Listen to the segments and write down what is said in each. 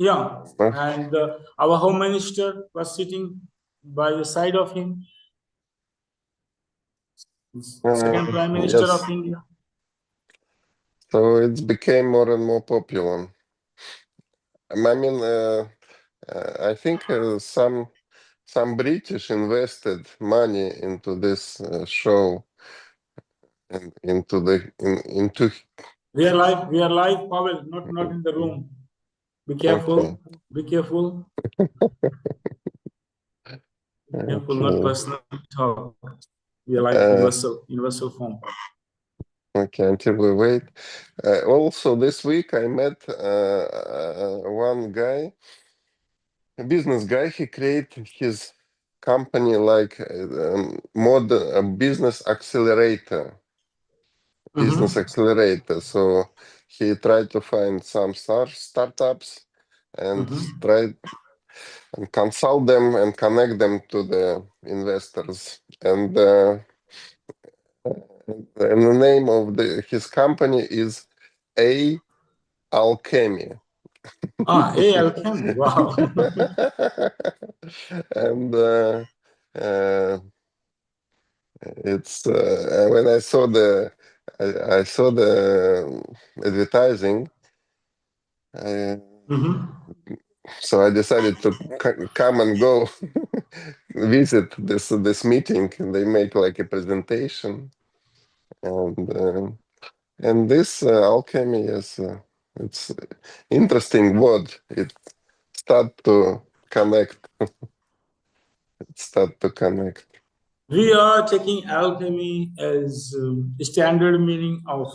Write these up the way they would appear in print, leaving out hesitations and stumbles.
Yeah, and our Home Minister was sitting by the side of him. Second Prime Minister yes. of India. So it became more and more popular. I mean, I think some British invested money into this show and into We are live, Pavel, not in the room. Be careful, okay. be careful. Be careful, not Okay. personal talk. We are like universal form. Okay, until we wait. Also, this week I met one guy, a business guy. He created his company like modern business accelerator. Business accelerator. So he tried to find some startups and tried and consult them and connect them to the investors. And the name of his company is Alchemy. Alchemy. Wow. And it's when I saw the advertising, so I decided to come and go visit this meeting. And they make like a presentation, and this alchemy is it's interesting word. It start to connect. We are taking alchemy as a standard meaning of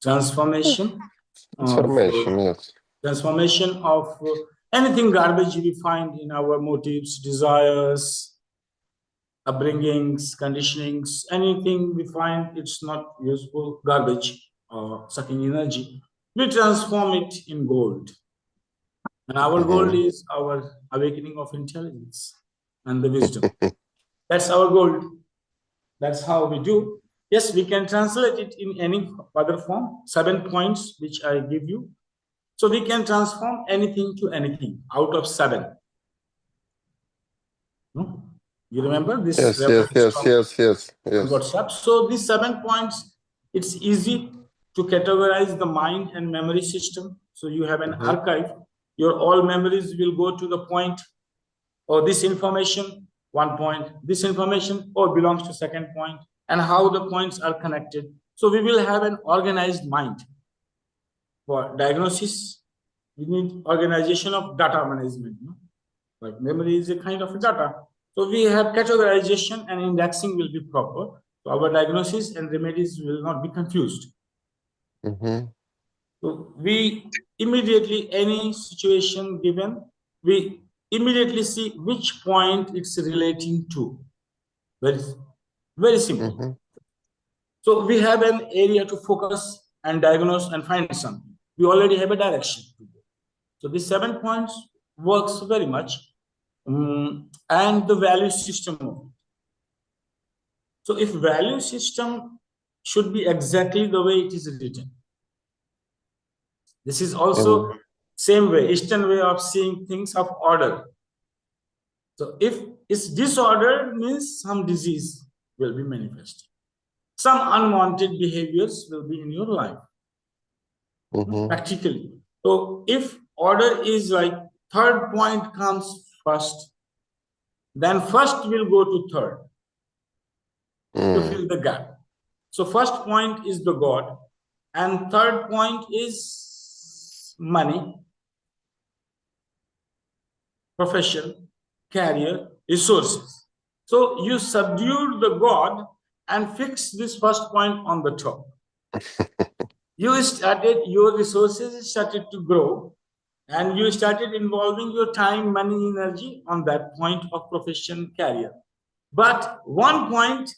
transformation. Yes. Transformation of anything garbage we find in our motives, desires, upbringings, conditionings, anything we find it's not useful, garbage or sucking energy, we transform it in gold. And our gold is our awakening of intelligence and the wisdom. That's our gold. That's how we do. Yes, we can translate it in any other form, 7 points which I give you. So we can transform anything to anything out of 7. No? You remember this? Yes. WhatsApp. So these 7 points, it's easy to categorize the mind and memory system. So you have an archive. Your all memories will go to the point, or this information, 1 point, this information, or belongs to 2nd point, and how the points are connected. So we will have an organized mind. For diagnosis, we need organization of data management. No? Like memory is a kind of data. So we have categorization and indexing will be proper. So our diagnosis and remedies will not be confused. So we immediately, any situation given, we immediately see which point it's relating to. Very simple. So we have an area to focus and diagnose and find something. We already have a direction. So these 7 points works very much. And the value system of it. So if value system should be exactly the way it is written. This is also same way, Eastern way of seeing things of order. So if it's disorder, means some disease will be manifested. Some unwanted behaviors will be in your life. Practically. So if order is like 3rd point comes first, then first will go to 3rd to fill the gap. So first point is the God, and 3rd point is money, profession, career, resources. So you subdued the God and fixed this first point on the top. Your resources started to grow, and you started involving your time, money, energy on that point of profession, career. But 1 point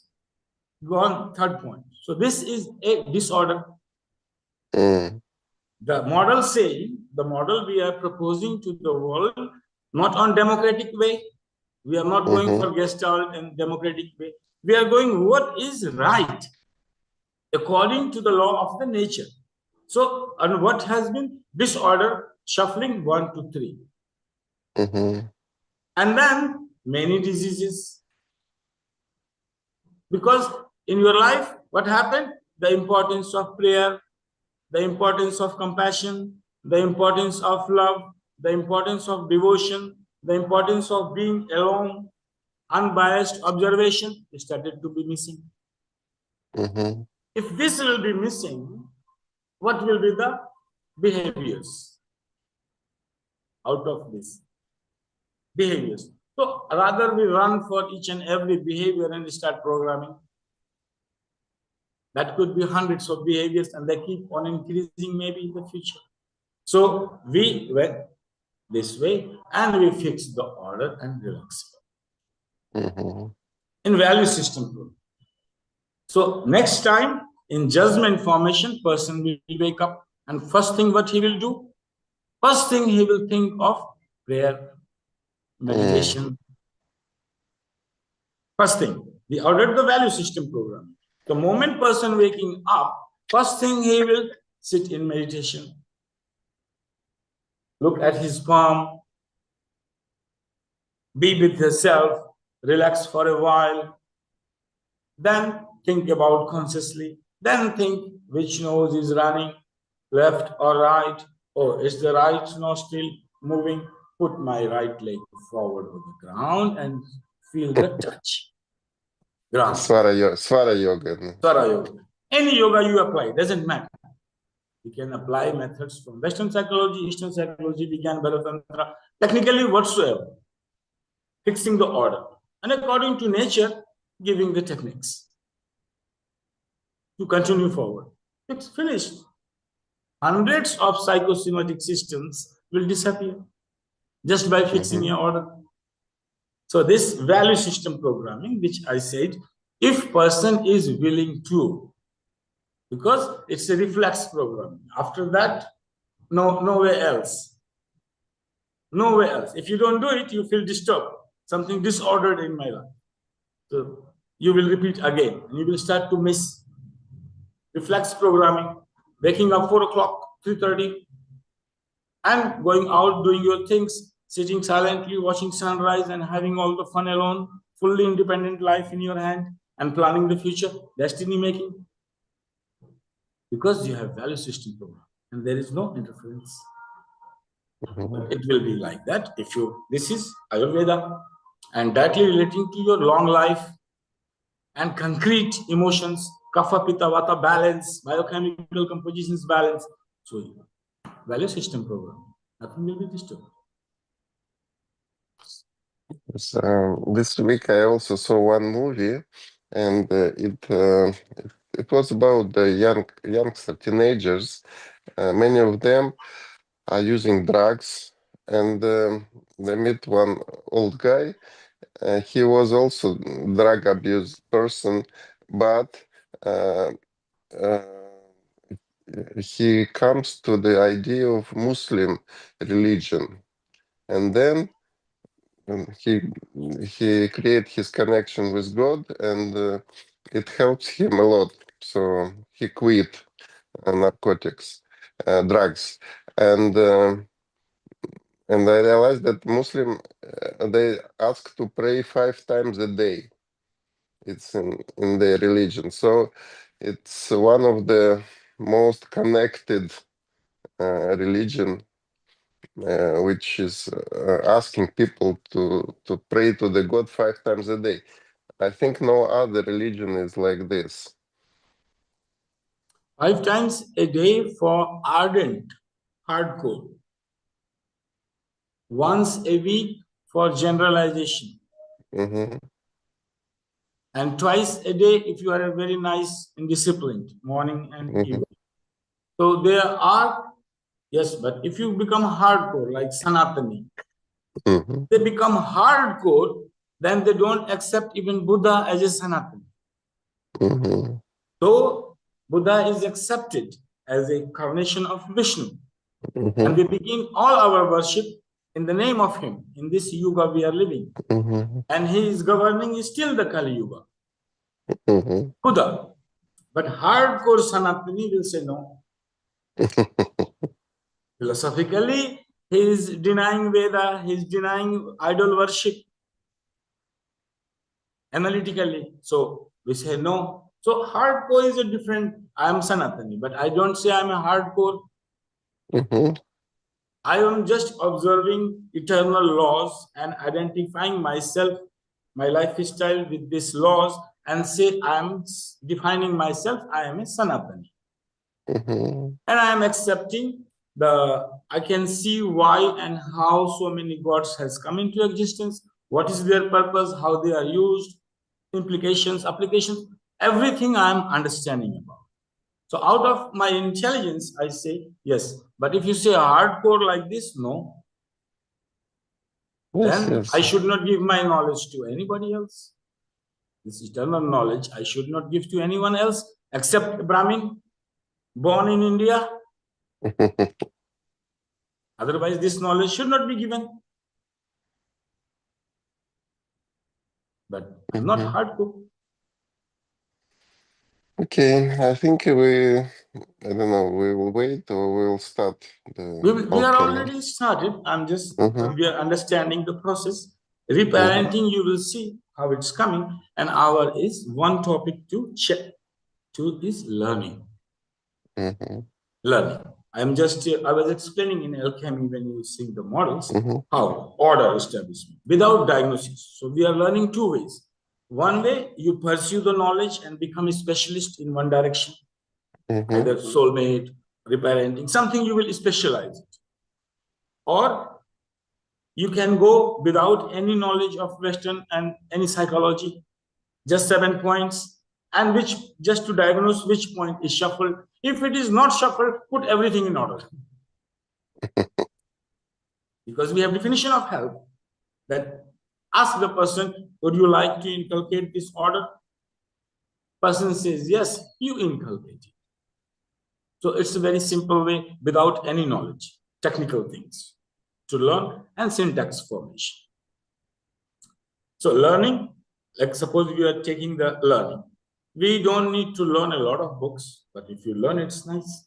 gone, 3rd point. So this is a disorder. The model we are proposing to the world, not on democratic way. We are not going for Gestalt and democratic way. We are going what is right according to the law of the nature. So, and what has been disorder shuffling 1 to 3. Mm-hmm. And then many diseases. Because in your life, what happened? The importance of prayer, the importance of compassion, the importance of love, the importance of devotion, the importance of being alone, unbiased observation started to be missing. Mm-hmm. If this will be missing, what will be the behaviors out of this? Behaviors. So rather we run for each and every behavior and start programming. That could be hundreds of behaviors and they keep on increasing maybe in the future. So we went this way and we fix the order and relax. Mm-hmm. In value system. So next time in judgment formation, person will wake up and first thing what he will do? First thing he will think of prayer, meditation. First thing, we ordered the value system program. The moment person waking up, first thing he will sit in meditation. Look at his palm, be with himself, relax for a while, then think about consciously, then think which nose is running, left or right, or is the right nostril moving? Put my right leg forward on the ground and feel the touch. Ground. Swara yoga. Swara yoga. Any yoga you apply, doesn't matter. You can apply methods from Western psychology, Eastern psychology, Vigyan, Bharatantra, technically whatsoever. Fixing the order. And according to nature, giving the techniques to continue forward. It's finished. Hundreds of psychosomatic systems will disappear just by fixing your order. So this value system programming, which I said, if person is willing to, because it's a reflex program. After that, nowhere else. Nowhere else. If you don't do it, you feel disturbed. Something disordered in my life. So you will repeat again, and you will start to miss reflex programming, waking up 4 o'clock, 3:30, and going out doing your things, sitting silently, watching sunrise, and having all the fun alone, fully independent life in your hand, and planning the future, destiny making. Because you have value system program, and there is no interference. It will be like that if you, this is Ayurveda, and directly relating to your long life and concrete emotions, kapha, pitta, vata balance, biochemical compositions balance. So value system program, nothing will be disturbed. So this week I also saw one movie, and it was about the youngster teenagers. Many of them are using drugs, and they meet one old guy. He was also drug abuse person, but uh, he comes to the idea of Muslim religion, and then he create his connection with God, and it helps him a lot. So he quit narcotics, drugs, and I realized that Muslim they ask to pray 5 times a day. It's in their religion, so it's one of the most connected religion, which is asking people to pray to the God 5 times a day. I think no other religion is like this. 5 times a day for ardent, hardcore. Once a week for generalization. Mm-hmm. And twice a day if you are very nice and disciplined, morning and evening. So there are, yes, but if you become hardcore like Sanatani, they become hardcore, then they don't accept even Buddha as a Sanatani. So Buddha is accepted as a carnation of Vishnu. And we begin all our worship in the name of him. In this yuga we are living. And he is governing still the Kali Yuga. Buddha. But hardcore Sanatani will say no. Philosophically, he is denying Veda, he is denying idol worship. Analytically, so we say no. So hardcore is a different. I am Sanatani, but I don't say I'm a hardcore. I am just observing eternal laws and identifying myself, my lifestyle with these laws, and say I am defining myself. I am a Sanatani, and I am accepting I can see why and how so many gods has come into existence, what is their purpose, how they are used, implications, applications, everything I am understanding about. So out of my intelligence, I say yes. But if you say hardcore like this, no. Yes, Then yes. I should not give my knowledge to anybody else. This eternal knowledge I should not give to anyone else except Brahmin, born in India. Otherwise, this knowledge should not be given. But I'm not hardcore. Okay, I think I don't know, we will wait or we will start the We are alchemy. already started. I'm just, we are understanding the process. Reparenting, you will see how it's coming. And our is one topic to check. Two is learning. Learning. I was explaining in alchemy when you see the models, how order establishment without diagnosis. So we are learning two ways. One way, you pursue the knowledge and become a specialist in one direction, either soulmate, reparenting, something you will specialize it. Or you can go without any knowledge of Western and any psychology, just 7 points, and which just to diagnose which point is shuffled. If it is not shuffled, put everything in order. Because we have definition of health that ask the person, would you like to inculcate this order? Person says, yes, you inculcate it. So it's a very simple way without any knowledge, technical things to learn and syntax formation. So learning, like suppose we are taking the learning. We don't need to learn a lot of books, but if you learn, it's nice.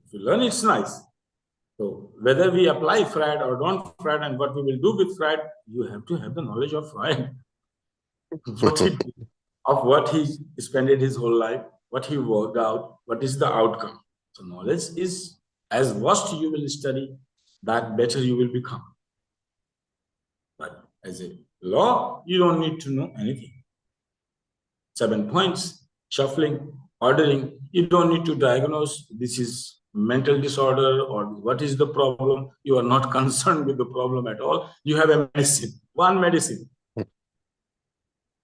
If you learn, it's nice. So whether we apply Freud or don't Freud and what we will do with Freud, you have to have the knowledge of Freud. what he spent his whole life, what he worked out, what is the outcome. So knowledge is, as worst you will study, that better you will become. But as a law, you don't need to know anything. 7 points, shuffling, ordering. You don't need to diagnose this is mental disorder or what is the problem. You are not concerned with the problem at all. You have a medicine, one medicine,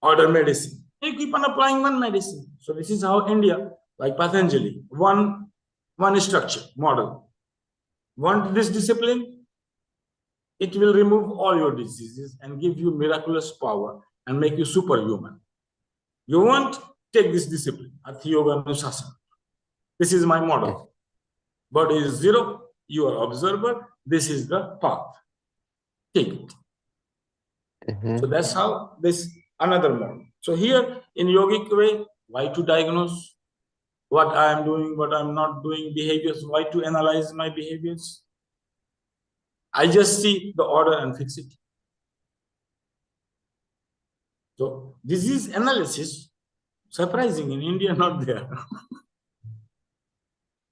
order medicine. You keep on applying one medicine. So this is how India, like Patanjali, one structure, model. Want this discipline? It will remove all your diseases and give you miraculous power and make you superhuman. You want? Take this discipline, Artha Yoga Anusasana. This is my model. Body is zero, you are observer, this is the path. Take it. So that's how this another model. So here in yogic way, why to diagnose what I am doing, what I'm not doing, behaviors, why to analyze my behaviors? I just see the order and fix it. So disease analysis, surprising, in India, not there.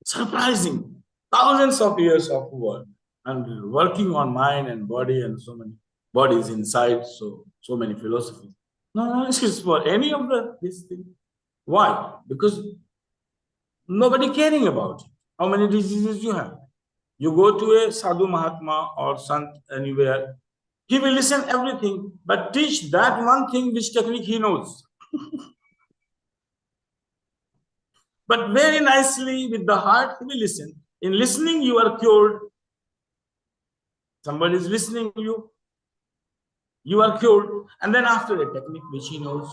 Surprising. Thousands of years of work and working on mind and body and so many bodies inside, so many philosophies. No, this is for any of this thing. Why? Because nobody caring about it. How many diseases you have? You go to a sadhu mahatma or sant anywhere, he will listen everything, but teach that one thing which technique he knows. But very nicely with the heart, he will listen. In listening, you are cured. Somebody is listening to you are cured. And then after a technique which he knows.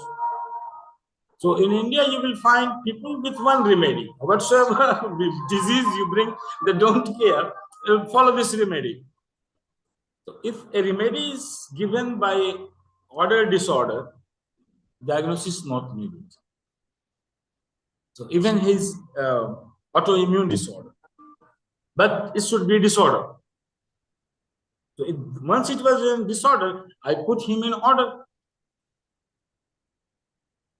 So in India, you will find people with one remedy. Whatsoever disease you bring, they don't care. They'll follow this remedy. So if a remedy is given by order disorder, diagnosis is not needed. So even his autoimmune disorder, but it should be disorder. So once it was in disorder, I put him in order.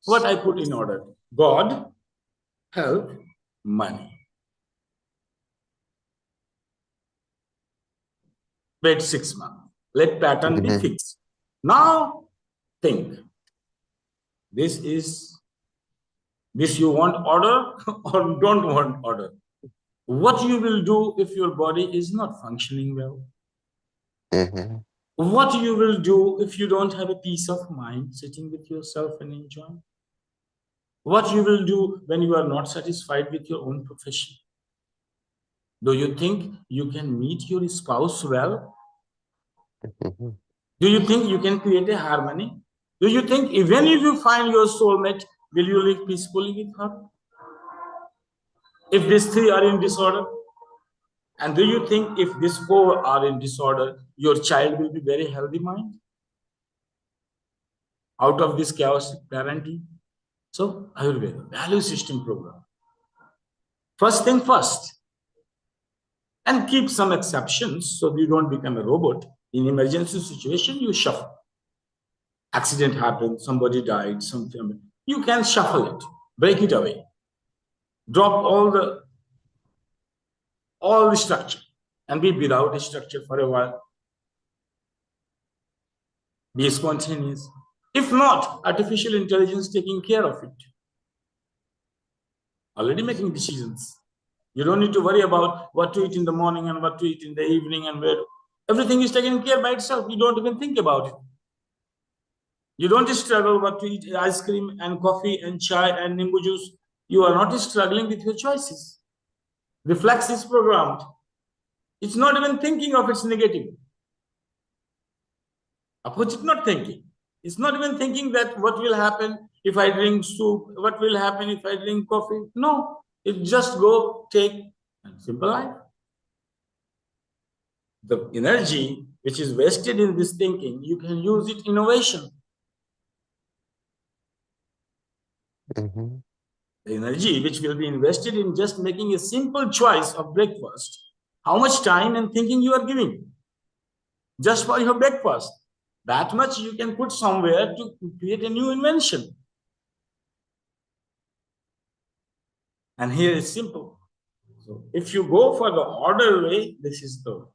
What I put in order? God, health, money. Wait 6 months. Let pattern be fixed. Now think. This you want order or don't want order? What you will do if your body is not functioning well? What you will do if you don't have a peace of mind sitting with yourself and enjoying? What you will do when you are not satisfied with your own profession? Do you think you can meet your spouse well? Do you think you can create a harmony? Do you think even if you find your soulmate, will you live peacefully with her? If these three are in disorder? And do you think if these four are in disorder, your child will be very healthy mind? Out of this chaos parenting? So, Ayurveda, value system program. First thing first. And keep some exceptions so you don't become a robot. In emergency situation, you shuffle. Accident happened, somebody died, something. You can shuffle it, break it away. Drop all the structure and be without a structure for a while. Be spontaneous. If not, artificial intelligence taking care of it. Already making decisions. You don't need to worry about what to eat in the morning and what to eat in the evening and where. Everything is taken care by itself. You don't even think about it. You don't struggle what to eat ice cream and coffee and chai and nimbu juice. You are not struggling with your choices. Reflex is programmed. It's not even thinking of its negative. Opposite not thinking. It's not even thinking that what will happen if I drink soup, what will happen if I drink coffee. No, it just go take and simple life. The energy which is wasted in this thinking, you can use it innovation. The energy which will be invested in just making a simple choice of breakfast, how much time and thinking you are giving just for your breakfast, that much you can put somewhere to create a new invention. And here is simple. So if you go for the order way, this is the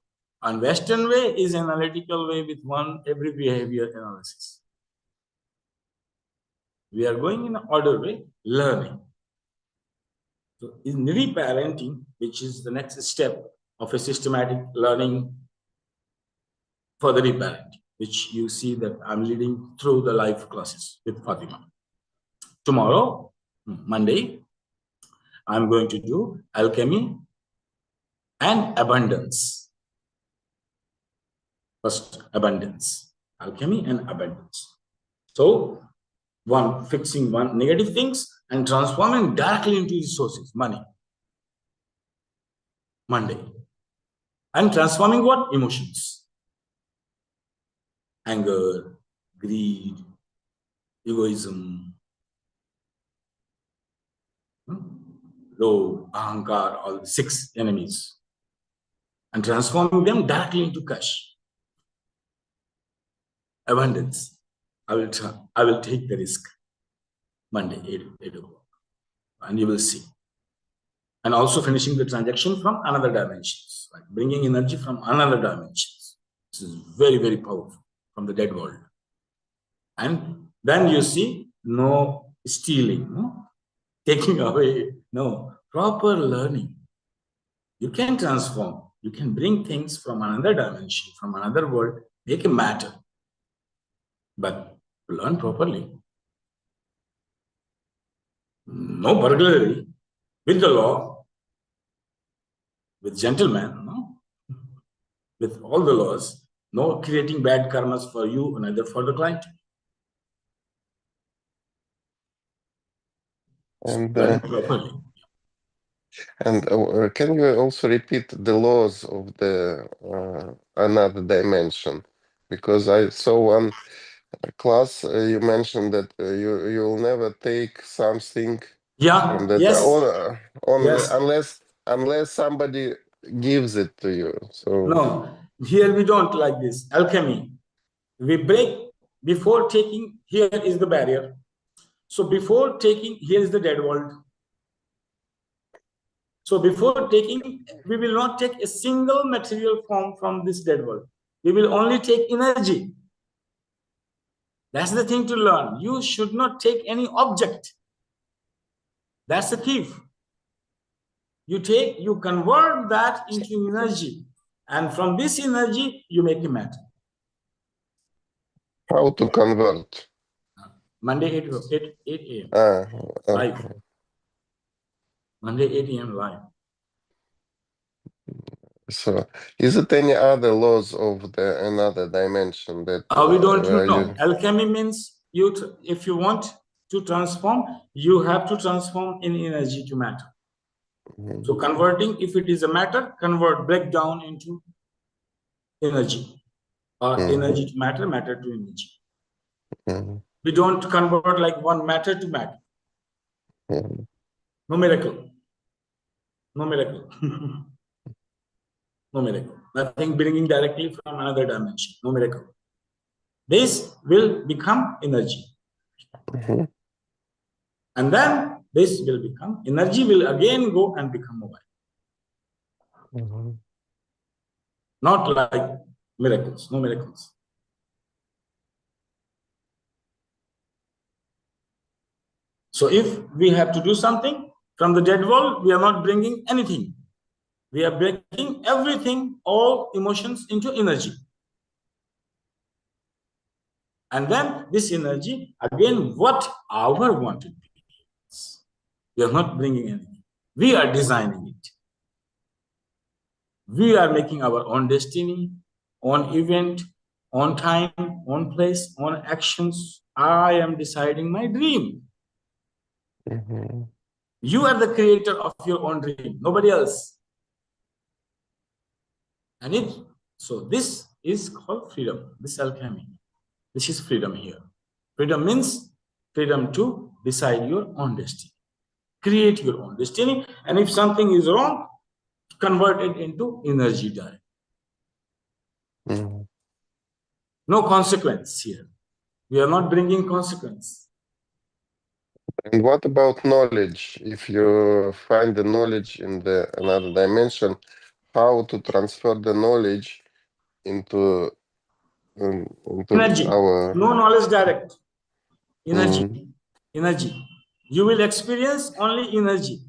and Western way is analytical way with every behavior analysis. We are going in an order way, learning. So in reparenting, which is the next step of a systematic learning for the reparenting, which you see that I'm leading through the live classes with Fatima. Tomorrow, Monday, I'm going to do alchemy and abundance. First, abundance, alchemy and abundance. So, fixing negative things and transforming directly into resources, money. Monday. And transforming what? Emotions. Anger, greed, egoism, low, ahankar, all 6 enemies. And transforming them directly into cash. Abundance. I will take the risk. Monday, 8 o'clock. And you will see. And also finishing the transaction from another dimensions, like bringing energy from another dimensions. This is very, very powerful from the dead world. And then you see no stealing, no taking away, no proper learning. You can transform. You can bring things from another dimension, from another world, make a matter. But learn properly. No burglary with the law, with gentlemen, no? With all the laws, no creating bad karmas for you, neither for the client. And properly. And can you also repeat the laws of the another dimension? Because I saw one class you mentioned that you'll never take something from that Yes. only Yes. unless somebody gives it to you. So No, here we don't like this. Alchemy. We break before taking, here is the barrier. So before taking, here is the dead world. So before taking, we will not take a single material form from this dead world. We will only take energy. That's the thing to learn. You should not take any object. That's the thief. You convert that into energy. And from this energy, you make a matter. how to convert? Monday 8 a.m. Okay. Live. Monday 8 a.m. live. So, is it any other laws of the another dimension that We don't know. Alchemy means if you want to transform, you have to transform in energy to matter. So converting, if it is a matter, break down into energy, or energy to matter, matter to energy. We don't convert like one matter to matter. No miracle. No miracle. No miracle. Nothing bringing directly from another dimension. No miracle. This will become energy. And then this will become, energy will again go and become mobile. Not like miracles, no miracles. So if we have to do something from the dead world, we are not bringing anything. We are breaking everything, all emotions into energy. And then this energy, again, what our wanted is. We are not bringing anything. We are designing it. We are making our own destiny, own event, on time, on place, on actions. I am deciding my dream. You are the creator of your own dream, nobody else. And so this is called freedom, this alchemy. This is freedom here. Freedom means freedom to decide your own destiny. Create your own destiny. And if something is wrong, convert it into energy direct. No consequence here. We are not bringing consequence. And what about knowledge? If you find the knowledge in the another dimension, how to transfer the knowledge into Energy. our No knowledge direct. Energy. Energy. You will experience only energy,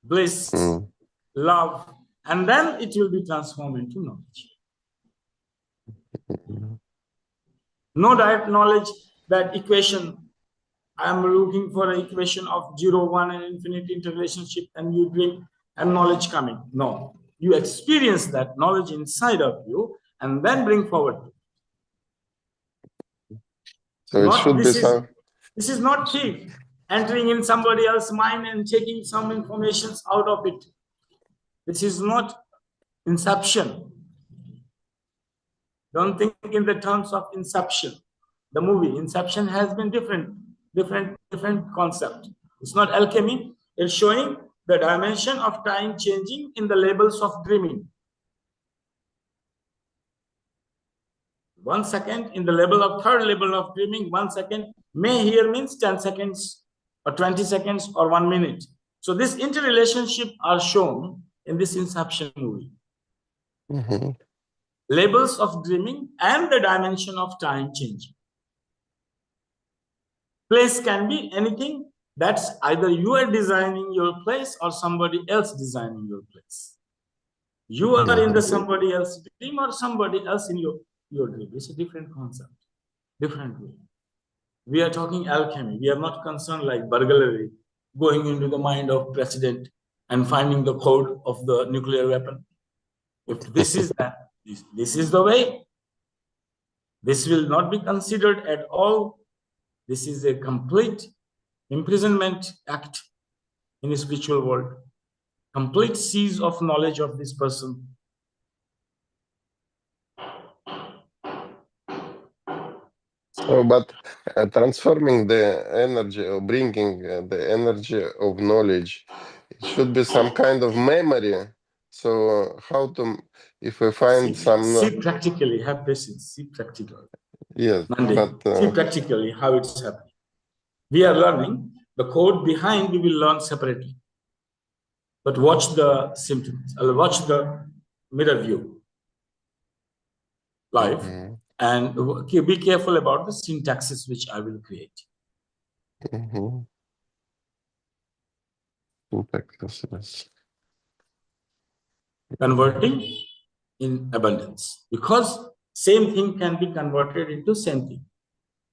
bliss, love, and then it will be transformed into knowledge. No direct knowledge, that equation. I am looking for an equation of 0, 1 and infinite interrelationship, and you dream and knowledge coming. No, you experience that knowledge inside of you and then bring forward. So it should be some. This is not thief entering in somebody else's mind and taking some information out of it. This is not inception. Don't think in the terms of inception. The movie Inception has been different concept. It's not alchemy. It's showing the dimension of time changing in the levels of dreaming. 1 second in the level of third level of dreaming, 1 second may here means 10 seconds or 20 seconds or 1 minute. So this interrelationship are shown in this Inception movie. Levels of dreaming and the dimension of time changing. Place can be anything. That's either you are designing your place or somebody else designing your place. You are in the somebody else's dream or somebody else in your dream. It's a different concept, different way. We are talking alchemy. We are not concerned like burglary, going into the mind of president and finding the code of the nuclear weapon. If this is that, this is the way. This will not be considered at all. This is a complete imprisonment act in the spiritual world. Complete seize of knowledge of this person. So, but transforming the energy or bringing the energy of knowledge, it should be some kind of memory. So how to, if we find See practically, have patience, see practically. yes, Monday, but see practically how it's happening. We are learning, the code behind we will learn separately. But watch the symptoms, watch the mirror view live, and be careful about the syntaxes which I will create. Syntaxes. Converting in abundance, because same thing can be converted into same thing.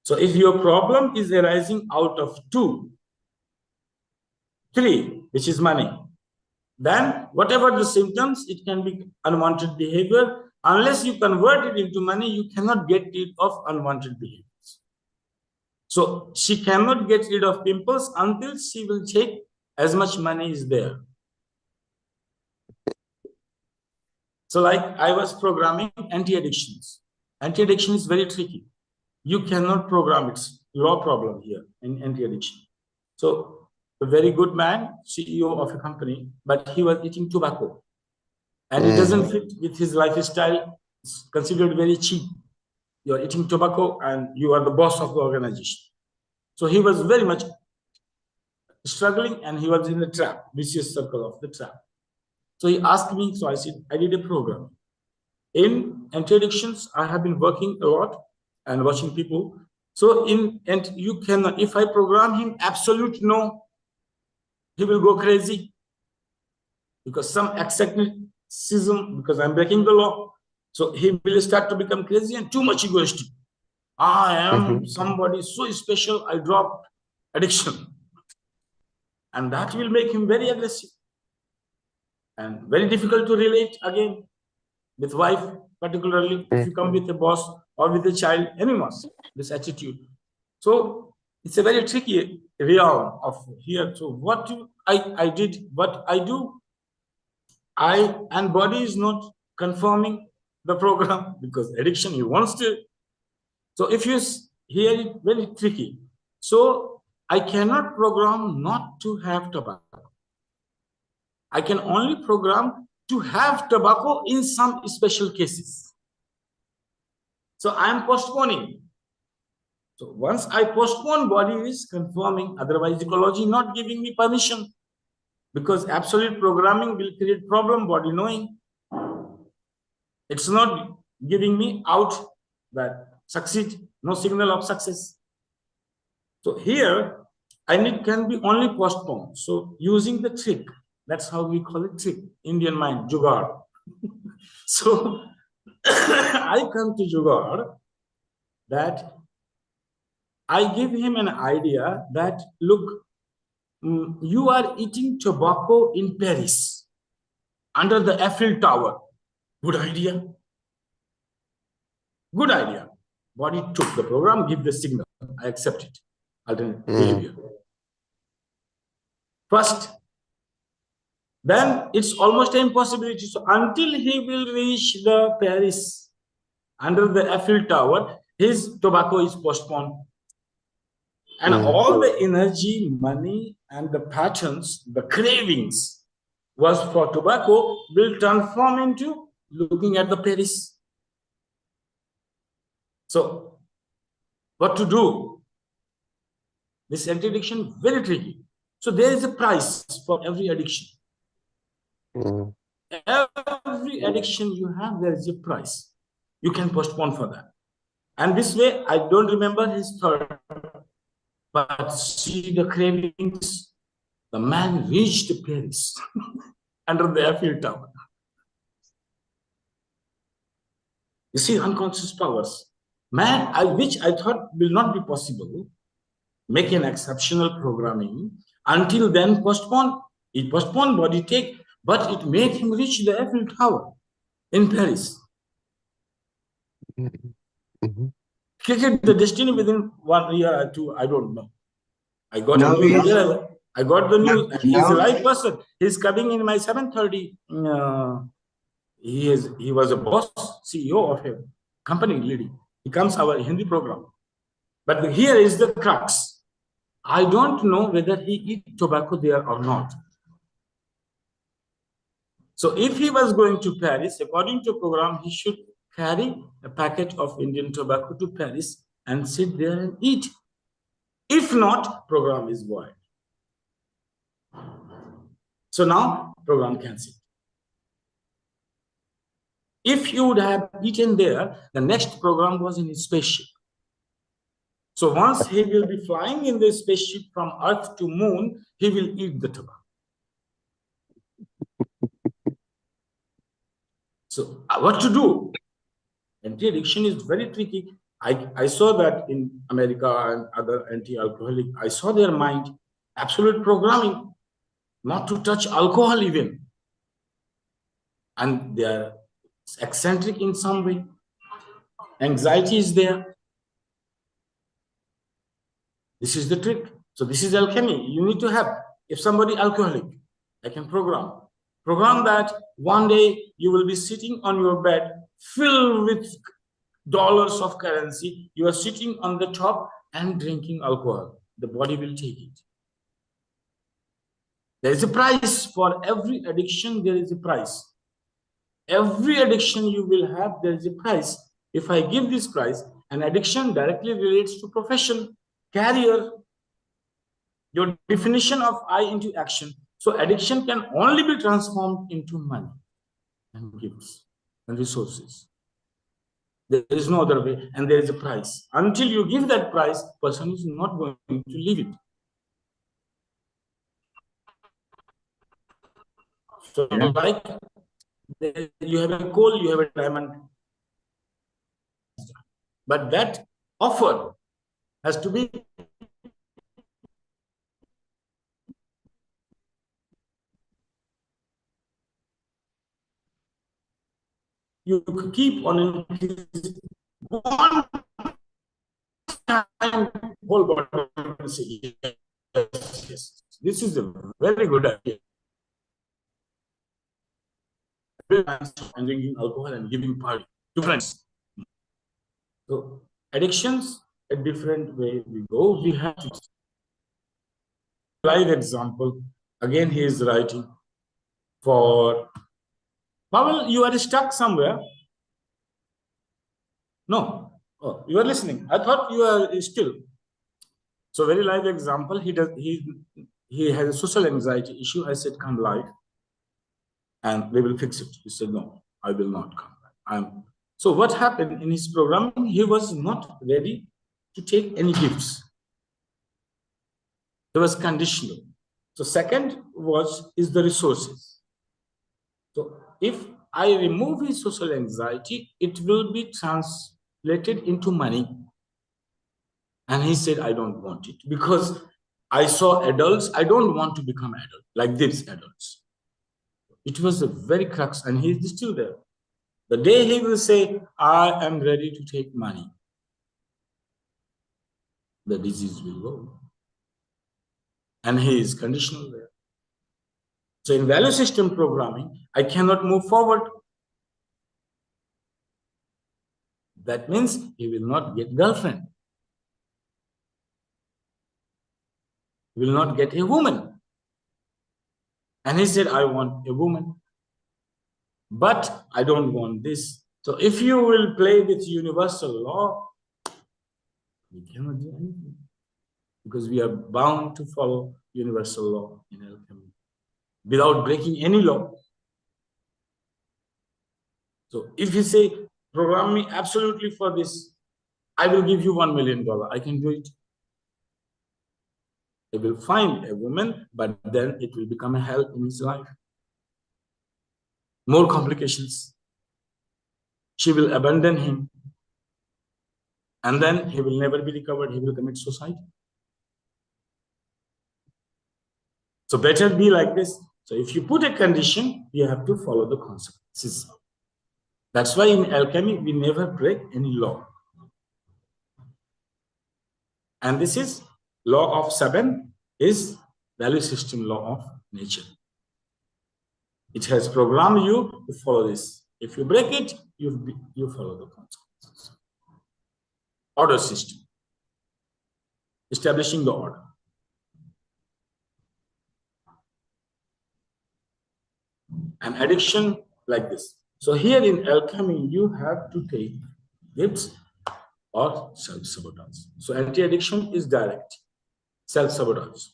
So if your problem is arising out of 2, 3, which is money, then whatever the symptoms, it can be unwanted behavior. Unless you convert it into money, you cannot get rid of unwanted behaviors. So she cannot get rid of pimples until she will take as much money is there. So like I was programming anti-addictions. Anti-addiction is very tricky. You cannot program it. It's your problem here in anti-addiction. So a very good man, CEO of a company, but he was eating tobacco. And it doesn't fit with his lifestyle. It's considered very cheap. You're eating tobacco and you are the boss of the organization. So he was very much struggling and he was in the trap, vicious circle of the trap. So he asked me, so I said, I did a program. In anti-addictions, I have been working a lot and watching people. So and you cannot, if I program him absolute no, he will go crazy because some asceticism, because I'm breaking the law. So he will start to become crazy and too much egoistic. I am somebody so special, I dropped addiction. And that will make him very aggressive and very difficult to relate again with wife, particularly if you come with a boss or with a child, anyone, this attitude. So it's a very tricky realm of here. So what I did, what I do, and body is not confirming the program because addiction, he wants to. So if you hear it, very tricky. So I cannot program not to have tobacco. I can only program to have tobacco in some special cases. So I am postponing. So once I postpone, body is confirming, otherwise ecology not giving me permission, because absolute programming will create problem, body knowing. It's not giving me out that succeed, no signal of success. So here, can be only postponed. So using the trick, that's how we call it trick, Indian mind, jugaad. So I come to jugaad that I give him an idea that, look, you are eating tobacco in Paris under the Eiffel Tower. Good idea. Good idea. Body took the program, give the signal. I accept it. Alternate behavior. First, then it's almost an impossibility. So until he will reach the Paris under the Eiffel Tower, his tobacco is postponed. And all the energy, money, and the patterns, the cravings was for tobacco will transform into looking at the Paris. So what to do? This anti-addiction, very tricky. So there is a price for every addiction. Every addiction you have, there is a price. You can postpone for that. And this way, I don't remember his third, but see the cravings. The man reached Paris under the Eiffel Tower. You see, unconscious powers. Man, which I thought will not be possible, make an exceptional programming, until then postpone. It postponed body take, but it made him reach the Eiffel Tower in Paris. Created the destiny within 1 year or 2, I don't know. I got a news. I got the news. He is a live person. He's coming in my 7:30. He was a boss, CEO of a company leading. He comes our Hindi program. But here is the crux. I don't know whether he eats tobacco there or not. So if he was going to Paris, according to program, he should carry a packet of Indian tobacco to Paris and sit there and eat. If not, program is void. So now program cancelled. If you would have eaten there, the next program was in his spaceship. So once he will be flying in the spaceship from Earth to Moon, he will eat the tobacco. So what to do? Anti-addiction is very tricky. I saw that in America and other anti-alcoholic. I saw their mind, absolute programming, not to touch alcohol even. And they are eccentric in some way. Anxiety is there. This is the trick. So this is alchemy. You need to have, if somebody alcoholic, I can program that one day you will be sitting on your bed filled with dollars of currency. You are sitting on the top and drinking alcohol. The body will take it. There is a price for every addiction. There is a price. Every addiction you will have, there is a price. If I give this price, an addiction directly relates to profession, career, your definition of I into action. So addiction can only be transformed into money and gifts and resources. There is no other way, and there is a price. Until you give that price, person is not going to leave it. So like you have a coal, you have a diamond, but that offer has to be you keep on increasing one time whole body say, yes, this is a very good idea. And drinking alcohol and giving party to friends. So addictions, a different way we go. We have to live example. Again, he is writing for Pavel. You are stuck somewhere. No. Oh, you are listening. I thought you are still. So very live example. He has a social anxiety issue. I said, come live, and they will fix it. He said, no, I will not come back. So what happened in his programming? He was not ready to take any gifts. It was conditional. So second is the resources. So if I remove his social anxiety, it will be translated into money. And he said, I don't want it because I saw adults. I don't want to become adult like these adults. It was a very crux, and he is still there. The day he will say, I am ready to take money, the disease will go. And he is conditional there. So in value system programming, I cannot move forward. That means he will not get girlfriend. He will not get a woman. And he said, I want a woman, but I don't want this. So if you will play with universal law, we cannot do anything because we are bound to follow universal law in alchemy without breaking any law. So if you say, program me absolutely for this, I will give you $1 million. I can do it. He will find a woman, but then it will become a hell in his life. More complications. She will abandon him. And then he will never be recovered. He will commit suicide. So better be like this. So if you put a condition, you have to follow the consequences. That's why in alchemy, we never break any law. And this is law of 7 is value system law of nature. It has programmed you to follow this. If you break it, you follow the consequences. Order system. Establishing the order. and addiction like this. So here in alchemy, you have to take gifts or self-sabotage. So anti-addiction is direct, self-sabotage.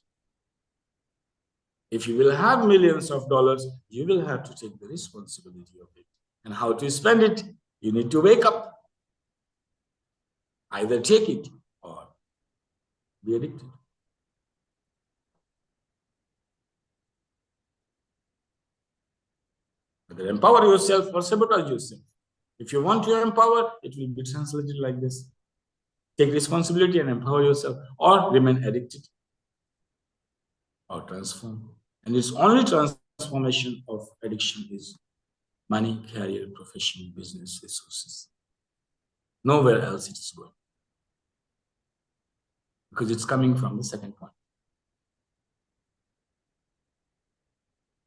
If you will have millions of dollars, you will have to take the responsibility of it. And how to spend it, you need to wake up. Either take it or be addicted. Either empower yourself or sabotage yourself. If you want to empower, it will be translated like this. Take responsibility and empower yourself, or remain addicted, or transform. And it's only transformation of addiction is money, career, profession, business, resources. Nowhere else it is going. Because it's coming from the second point.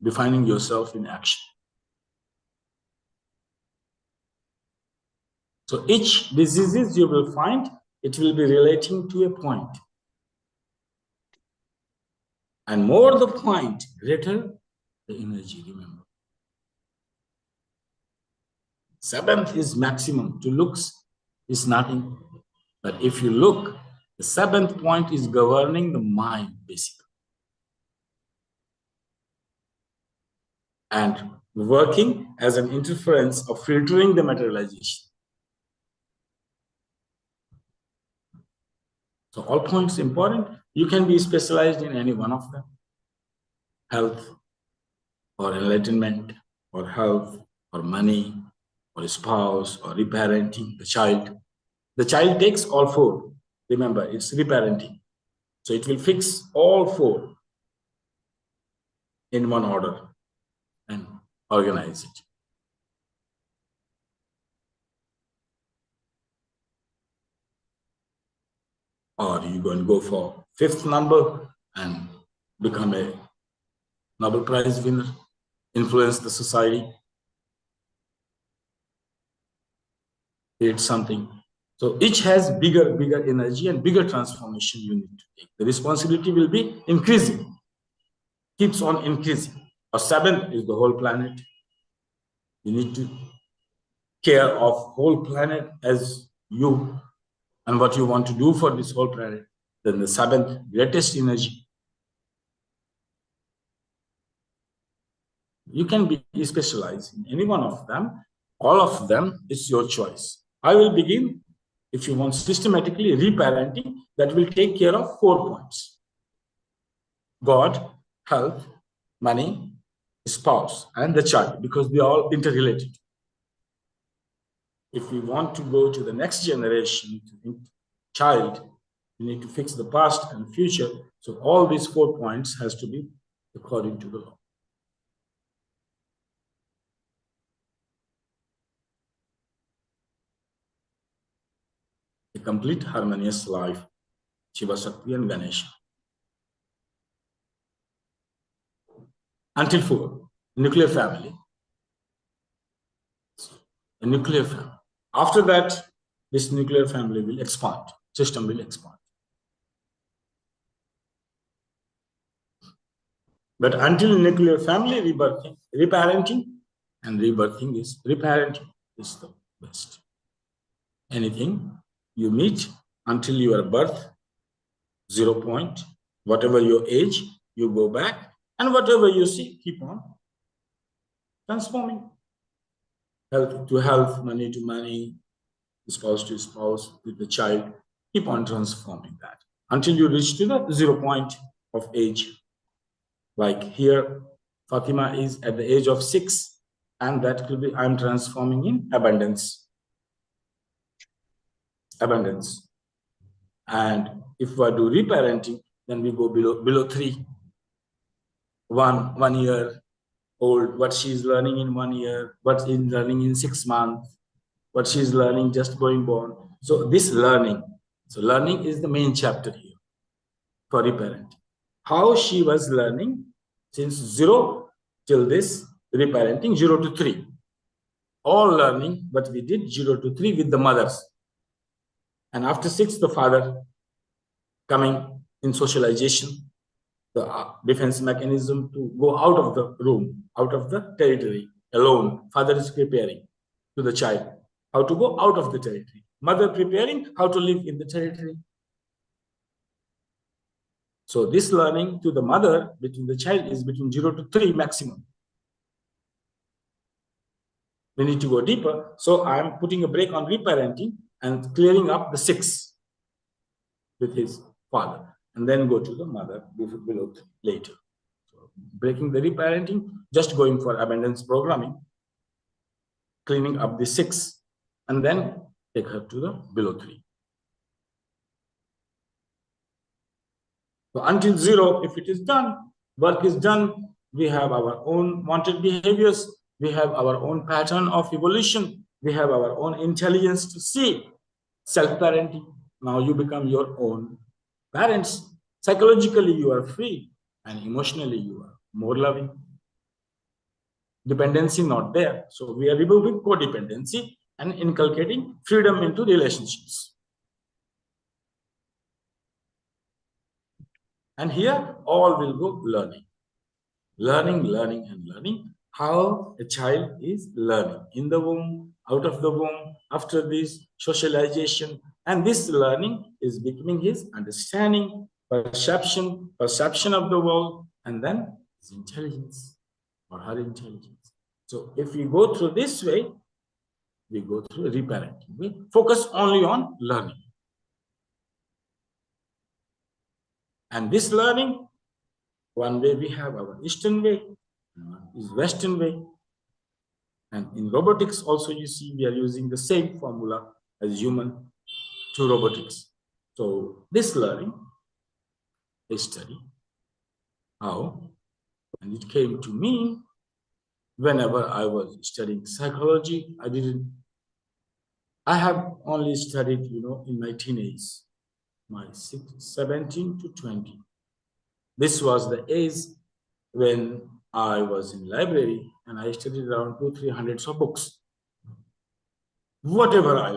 Defining yourself in action. So each diseases you will find, it will be relating to a point. And more the point, greater the energy, remember. Seventh is maximum. To looks is nothing. But if you look, the seventh point is governing the mind, basically. And working as an interference of filtering the materialization. So all points important. You can be specialized in any one of them. Health, or enlightenment, or health, or money, or spouse, or reparenting the child. The child takes all four. Remember, it's reparenting. So it will fix all four in one order and organize it. Or you go and go for fifth number and become a Nobel Prize winner, influence the society, create something. So each has bigger energy and bigger transformation you need to take. The responsibility will be increasing, keeps on increasing. Or seventh is the whole planet. You need to care of whole planet as you and what you want to do for this whole planet. Then the seventh, greatest energy. You can be specialized in any one of them. All of them is your choice. I will begin, if you want, systematically reparenting that will take care of 4 points. God, health, money, spouse, and the child, because they are all interrelated. If we want to go to the next generation, child, we need to fix the past and future. So all these 4 points has to be according to the law. A complete harmonious life, Shiva, Shakti, and Ganesha. Until 4, nuclear family. A nuclear family. After that, this nuclear family will expand, system will expand. But until nuclear family, rebirthing, reparenting, and rebirthing is reparenting is the best. Anything you meet until your birth, 0 point, whatever your age, you go back, and whatever you see, keep on transforming. Health to health, money to money, spouse to spouse, with the child, keep on transforming that until you reach to the 0 point of age. Like here, Fatima is at the age of 6, and that will be, I'm transforming in abundance. Abundance. And if we do reparenting, then we go below 3. 1 year old, what she's learning in 1 year, what she's learning in 6 months, what she's learning just going born. So this learning, so learning is the main chapter here for reparenting. How she was learning since 0 till this reparenting, 0 to 3. All learning, but we did 0 to 3 with the mothers. And after 6, the father coming in socialization. the defense mechanism to go out of the room, out of the territory alone. Father is preparing to the child how to go out of the territory. Mother preparing how to live in the territory. So this learning to the mother between the child is between 0 to 3 maximum. We need to go deeper. So I'm putting a break on reparenting and clearing up the 6 with his father, and then go to the mother below later. So breaking the reparenting, just going for abundance programming, cleaning up the 6, and then take her to the below 3. So until 0, if it is done, work is done, we have our own wanted behaviors, we have our own pattern of evolution, we have our own intelligence to see self-parenting. Now you become your own parents. Psychologically, you are free, and emotionally, you are more loving. Dependency not there. So we are removing codependency and inculcating freedom into relationships. And here, all will go learning. Learning, learning, and learning. How a child is learning in the womb, out of the womb, after this socialization. And this learning is becoming his understanding, perception of the world, and then his intelligence or her intelligence. So if we go through this way, we go through reparenting. We focus only on learning. And this learning, one way we have our Eastern way, one is Western way. And in robotics also, you see, we are using the same formula as human to robotics. So this learning is study how, and it came to me whenever I was studying psychology. I have only studied, in my teenage, my 17 to 20. This was the age when I was in library and I studied around 200-300 of books. Whatever I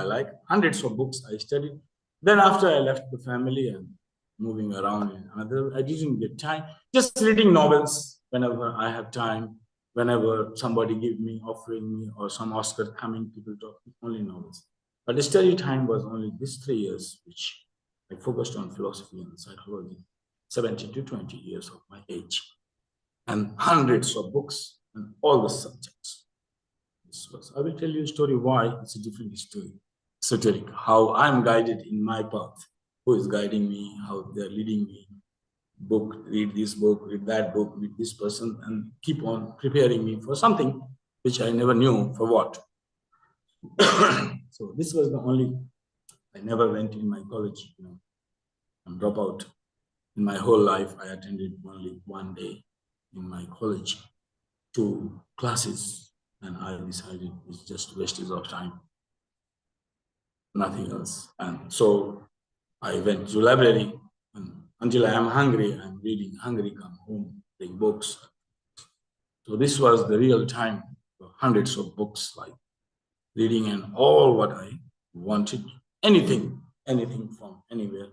like, hundreds of books I studied. Then after I left the family and moving around in another, I didn't get time. Just reading novels whenever I have time, whenever somebody offering me, or some Oscar coming, people talk, only novels. But the study time was only these 3 years, which I focused on philosophy and psychology, 17 to 20 years of my age, and hundreds of books and all the subjects. I will tell you a story why it's a different story. Esoteric, how I'm guided in my path, who is guiding me, how they're leading me. Book, read this book, read that book, meet this person, and keep on preparing me for something which I never knew for what. So this was the only, I never went in my college, and drop out. In my whole life, I attended only one day in my college, 2 classes, and I decided it's just wastage of time, nothing else. And so I went to library, and until I am hungry, I'm reading, hungry, come home, take books. So this was the real time, hundreds of books, like reading and all what I wanted, anything from anywhere.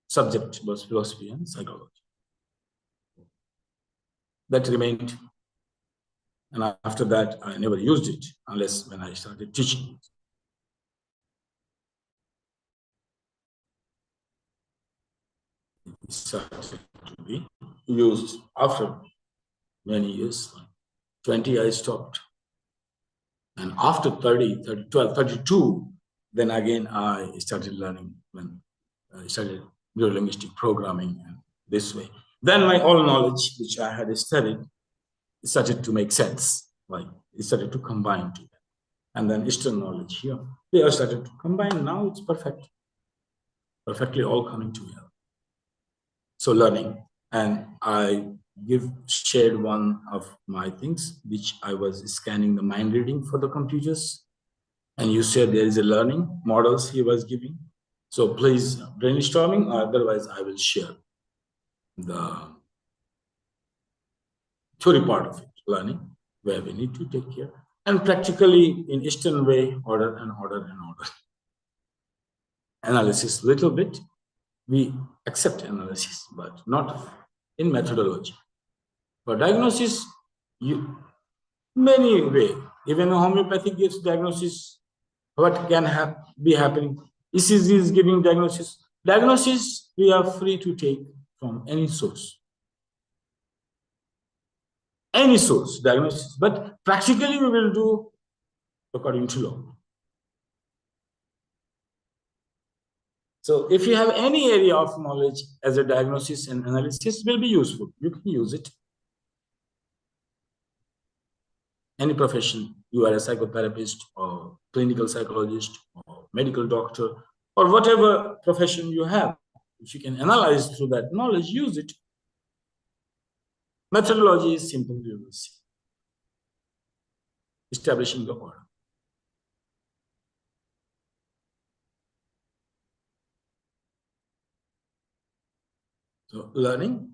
Subject was philosophy and psychology. That remained. And after that, I never used it unless when I started teaching. It started to be used after many years. 20, I stopped. And after 30, 12, 32, then again, I started learning when I started neurolinguistic programming and this way. Then my all knowledge, which I had studied, started to make sense. Like it started to combine together. And then Eastern knowledge here, they are started to combine. Now it's perfectly all coming together. So learning, and I shared one of my things, which I was scanning the mind reading for the computers. And you said there is a learning models he was giving. So please brainstorming, otherwise I will share the theory part of it, learning, where we need to take care. And practically in Eastern way, order and order and order. Analysis little bit, we accept analysis, but not in methodology. For diagnosis, many way, even homeopathy gives diagnosis, what can be happening. ECG is giving diagnosis. Diagnosis, we are free to take from any source. Any source, diagnosis. But practically, we will do according to law. So if you have any area of knowledge as a diagnosis and analysis, will be useful. You can use it. Any profession, you are a psychotherapist or clinical psychologist or medical doctor or whatever profession you have, if you can analyze through that knowledge, use it. Methodology is simple, you will see. Establishing the order. So learning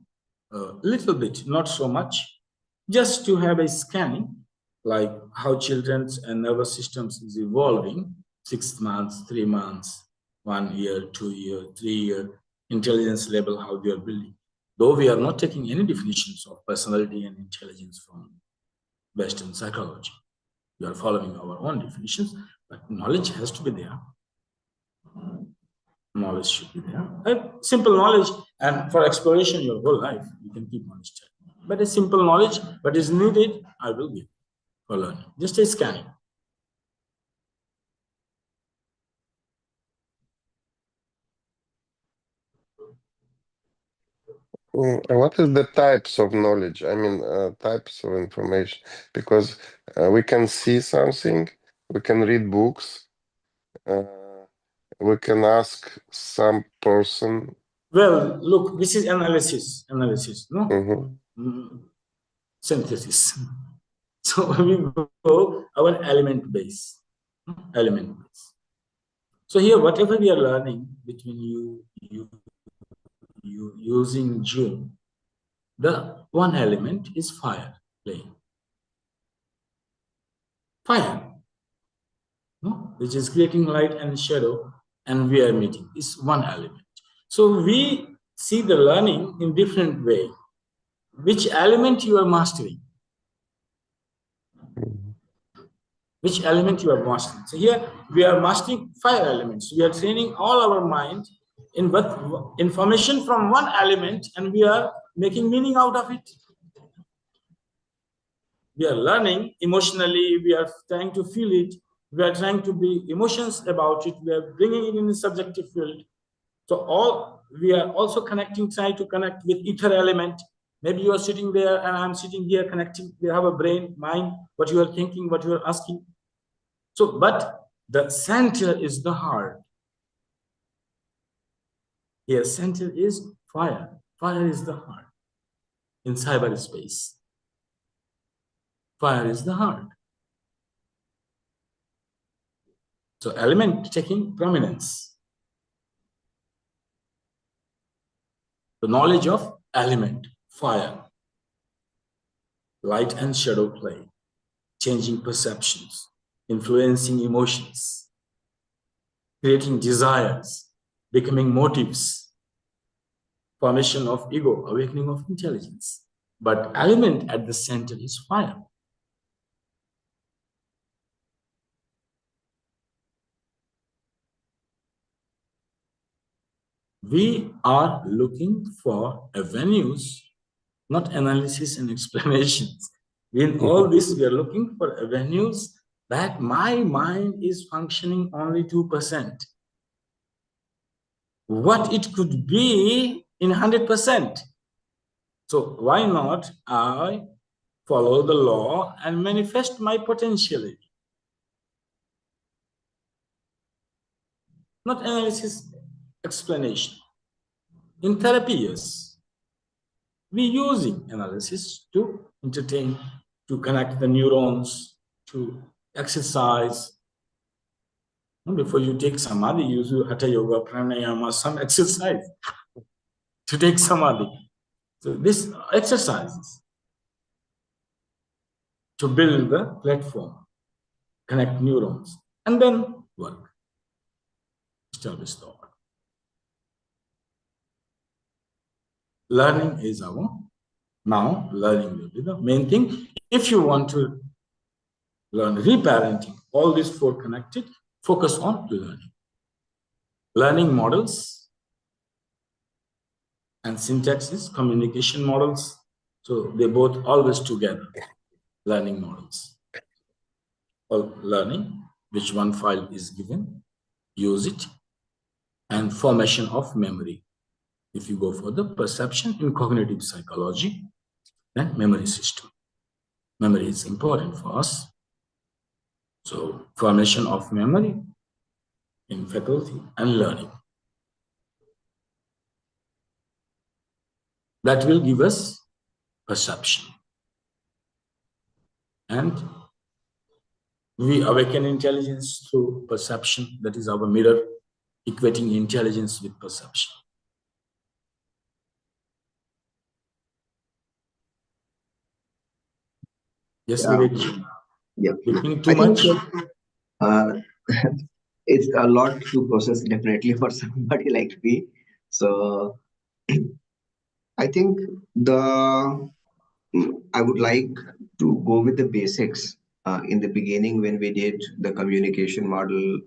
a little bit, not so much, just to have a scanning, like how children's and nervous systems is evolving, 6 months, 3 months, 1 year, 2 year, 3 year, intelligence level, how they are building. Though we are not taking any definitions of personality and intelligence from Western psychology. We are following our own definitions, but knowledge has to be there. Knowledge should be there. Simple knowledge, and for exploration your whole life, you can keep knowledge. But a simple knowledge, what is needed, I will give for learning. Just a scanning. What is the types of knowledge? I mean, types of information, because we can see something, we can read books, we can ask some person. Well, look, this is analysis, no? Mm-hmm. Synthesis. So we go our element base. So here, whatever we are learning between you using June, the one element is fire playing. Fire, no? Which is creating light and shadow, and we are meeting is one element. So we see the learning in different way. Which element you are mastering? Which element you are mastering? So here we are mastering fire elements. We are training all our mind in what information from one element, and we are making meaning out of it. We are learning emotionally, we are trying to feel it, we are trying to be emotions about it, we are bringing it in the subjective field. So we are also trying to connect with ether element. Maybe you are sitting there and I'm sitting here connecting. We have a brain, mind, what you are thinking, what you are asking. So, but the center is the heart. Here, center is fire. Fire is the heart in cyberspace. Fire is the heart. So element taking prominence. The knowledge of element, fire, light and shadow play, changing perceptions, influencing emotions, creating desires, becoming motives, formation of ego, awakening of intelligence. But element at the center is fire. We are looking for avenues, not analysis and explanations. In all this, we are looking for avenues that my mind is functioning only 2%. What it could be in 100%. So why not I follow the law and manifest my potentiality? Not analysis, explanation. In therapy, yes, we're using analysis to entertain, to connect the neurons, to exercise. Before you take samadhi, you use hatha yoga, pranayama, some exercise to take samadhi. So this exercises to build the platform, connect neurons, and then work, establish the order. learning is now learning will be the main thing. If you want to learn reparenting, all these four connected, focus on learning. Learning models and syntaxes, communication models. So they both always together, learning models. Or learning, which one file is given, use it, and formation of memory. If you go for the perception in cognitive psychology, then memory system. Memory is important for us. So formation of memory in faculty and learning. That will give us perception. And we awaken intelligence through perception. That is our mirror, equating intelligence with perception. Yes, Yeah. Vivek. Yeah. Looking too I think much. it's a lot to process definitely for somebody like me. So I think I would like to go with the basics in the beginning when we did the communication model,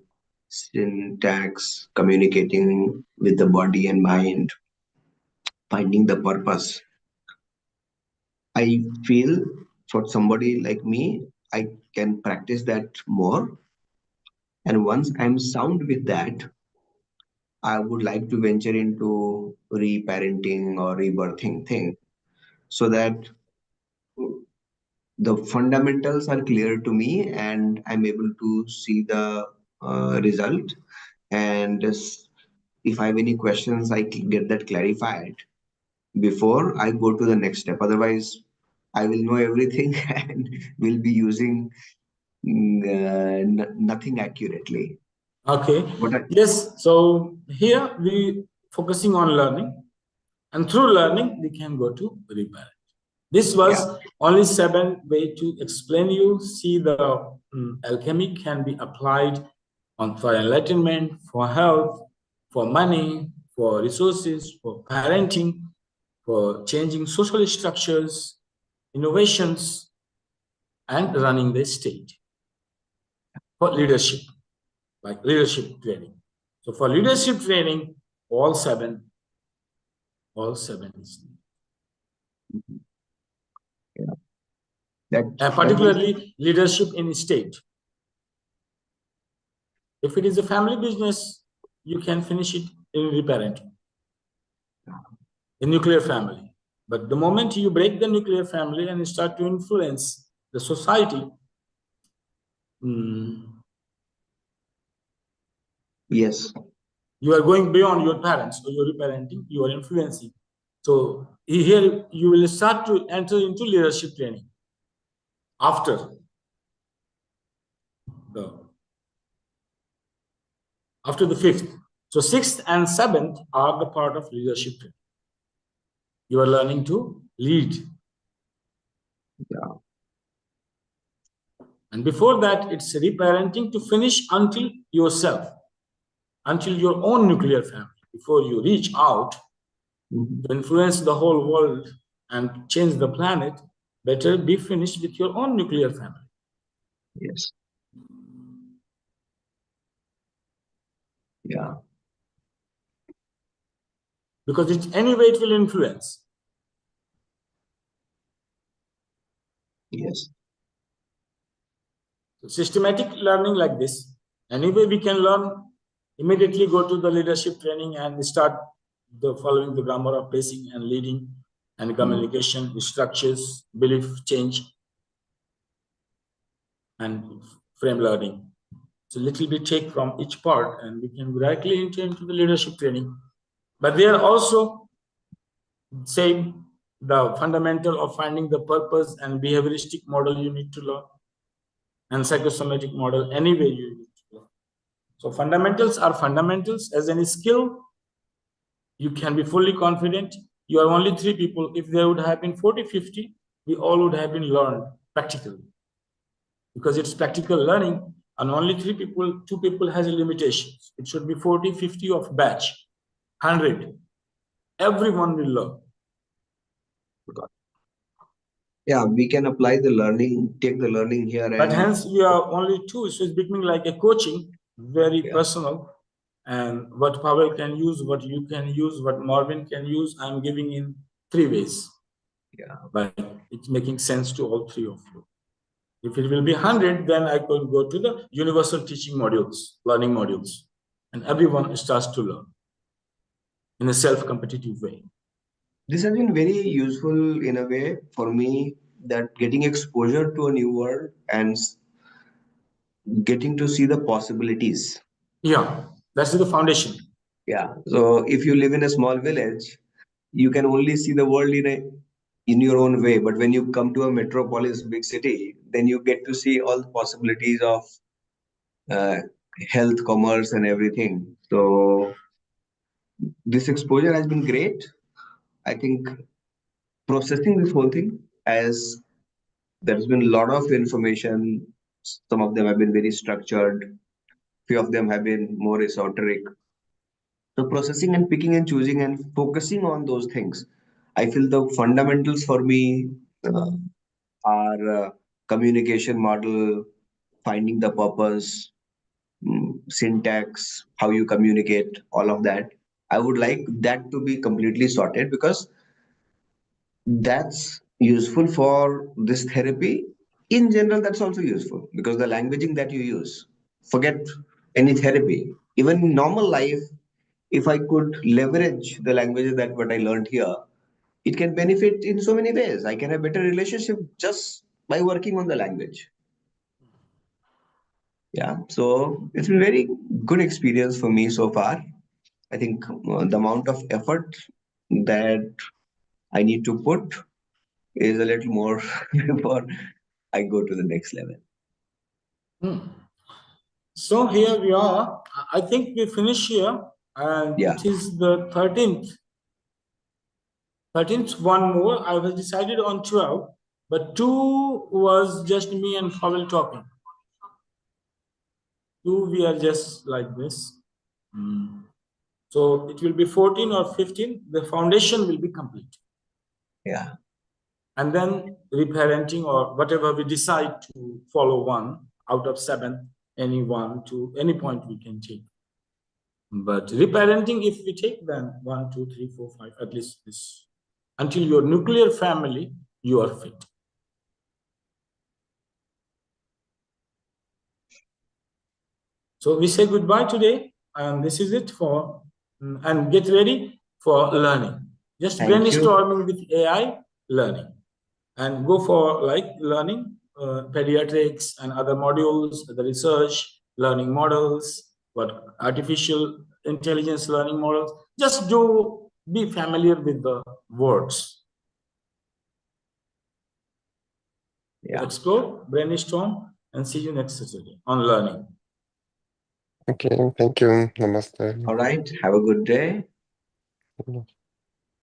syntax, communicating with the body and mind, finding the purpose. I feel for somebody like me, I can practice that more. And once I'm sound with that, I would like to venture into reparenting or rebirthing thing so that the fundamentals are clear to me and I'm able to see the result. And if I have any questions, I can get that clarified before I go to the next step. Otherwise, I will know everything and will be using nothing accurately. Okay. Yes. So here we focusing on learning, and through learning we can go to repair. This was only 7 way to explain you. See, the alchemy can be applied for enlightenment, for health, for money, for resources, for parenting, for changing social structures, innovations, and running the state. For leadership, like leadership training. So for leadership training, all seven is needed. Particularly leadership in state. If it is a family business, you can finish it in reparenting, a nuclear family. But the moment you break the nuclear family and start to influence the society, yes, you are going beyond your parents or your reparenting, you are influencing. So here you will start to enter into leadership training after the 5th. So 6th and 7th are the part of leadership training. You are learning to lead. Yeah. And before that, it's reparenting to finish until yourself, until your own nuclear family. Before you reach out to influence the whole world and change the planet, better be finished with your own nuclear family. Yes. Yeah. Because anyway it will influence. Yes. So systematic learning like this, anyway we can learn, immediately go to the leadership training and start following the grammar of pacing and leading and communication structures, belief change, and frame learning. So little bit take from each part and we can directly enter into the leadership training. But they are also saying the fundamental of finding the purpose and behavioristic model you need to learn, and psychosomatic model anyway you need to learn. So fundamentals are fundamentals. As any skill, you can be fully confident. You are only 3 people. If there would have been 40, 50, we all would have been learned practically. Because it's practical learning, and only 3 people, 2 people has a limitation. It should be 40, 50 of batch, 100. Everyone will learn. Yeah, we can apply the learning, take the learning here, But and hence you are only two, so it's becoming like a coaching, very Yeah. personal. And what Pavel can use, what you can use, what Marvin can use, I'm giving in 3 ways. Yeah. But it's making sense to all 3 of you. If it will be 100, then I can go to the universal teaching modules, learning modules, and everyone starts to learn in a self-competitive way. This has been very useful in a way for me, that getting exposure to a new world and getting to see the possibilities. Yeah, that's the foundation. Yeah. So if you live in a small village, you can only see the world in your own way. But when you come to a metropolis, big city, then you get to see all the possibilities of uh, health, commerce, and everything. So this exposure has been great. I think processing this whole thing, as there's been a lot of information. Some of them have been very structured. Few of them have been more esoteric. So processing and picking and choosing and focusing on those things. I feel the fundamentals for me are communication model, finding the purpose, syntax, how you communicate, all of that. I would like that to be completely sorted, because that's useful for this therapy. In general, that's also useful because the languaging that you use, forget any therapy. Even in normal life, if I could leverage the languages that what I learned here, it can benefit in so many ways. I can have better relationship just by working on the language. Yeah, so it's been very good experience for me so far. I think the amount of effort that I need to put is a little more before I go to the next level. So here we are. I think we finish here, and Yeah. it is the 13th. 13th, one more. I was decided on 12, but 2 was just me and Pavel talking. 2, we are just like this. So it will be 14 or 15. The foundation will be complete. Yeah. And then reparenting or whatever we decide to follow one out of 7, any one to any point we can take. But reparenting, if we take then 1, 2, 3, 4, 5, at least this, until your nuclear family, you are fit. So we say goodbye today, and this is it for, and get ready for learning. Just Thank you. brainstorming with AI, learning, and go for like learning, pediatrics and other modules, the research, learning models, what artificial intelligence learning models. Just be familiar with the words. Yeah. Explore, brainstorm, and see you next Saturday on learning. Okay, thank you. Namaste. All right. Have a good day.